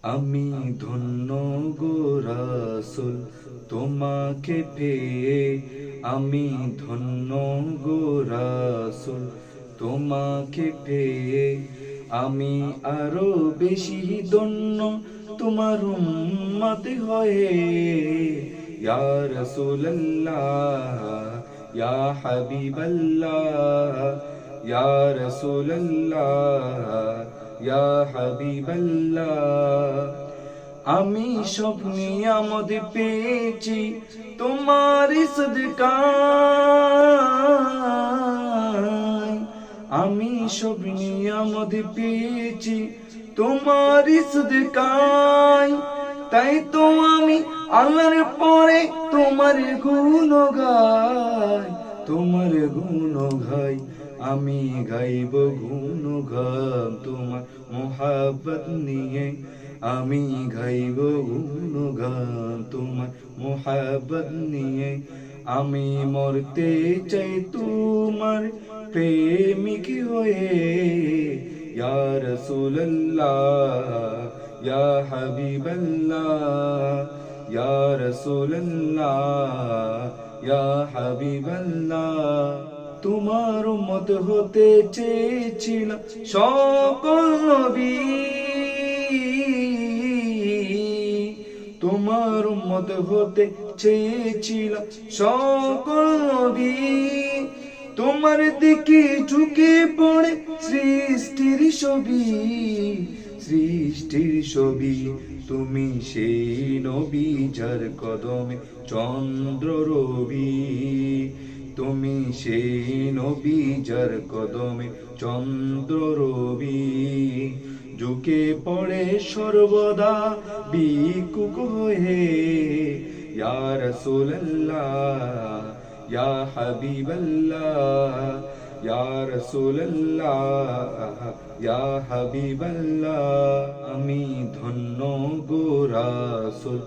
আমি ধন্য গো রাসূল তোমাকে পেয়ে, আমি ধন্য গো রাসূল তোমাকে পেয়ে, আমি আরো বেশি ধন্য তোমার উম্মত হয়ে। ইয়া রাসূলুল্লাহ ইয়া হাবিবাল্লাহ, ইয়া রাসূলুল্লাহ ইয়া হাবিবাল্লাহ। আমি সব নিয়ামত পেয়েছি তোমারই সদকায়, আমি সব নিয়ামত পেয়েছি তোমারই সদকায়। তাই তো আমি আল্লাহর পরে তোমার গুণ গাই, তোমার গুণ গাই। আমি গাইব গুণ গান তোমার মোহাব্বত নিয়ে, আমি গাইব গুণ গান তোমার মোহাব্বত নিয়ে। আমি মরতে চাই তোমার প্রেমিক হয়ে। ইয়া রাসূলুল্লাহ ইয়া হাবিবাল্লাহ, ইয়া রাসূলুল্লাহ ইয়া হাবিবাল্লাহ। তোমার উম্মত হতে চেয়েছিলাম সকল নবী, তোমার উম্মত হতে চেয়েছিলাম সকল নবী। তোমার দিকে ঝুঁকে পড়ে সৃষ্টির ছবি, সৃষ্টির ছবি। তুমি সেই নবী যার কদমে চন্দ্র রবি, তুমি সেই নবী যার কদমে চন্দ্র রবি। ঝুঁকে পড়ে সর্বদা বিকুক হয়ে। ইয়া রাসূলুল্লাহ ইয়া হাবিবাল্লাহ, ইয়া রাসূলুল্লাহ ইয়া হাবিবাল্লাহ। আমি ধন্য গো রাসূল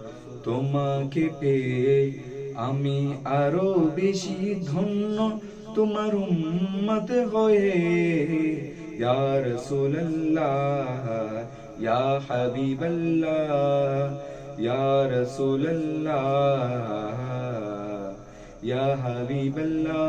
তোমাকে পেয়ে, আমি আরো বেশি ধন্য তোমার উম্মত হয়ে। ইয়া রাসূলুল্লাহ ইয়া হাবিবাল্লাহ, ইয়া রাসূলুল্লাহ ইয়া হাবিবাল্লাহ।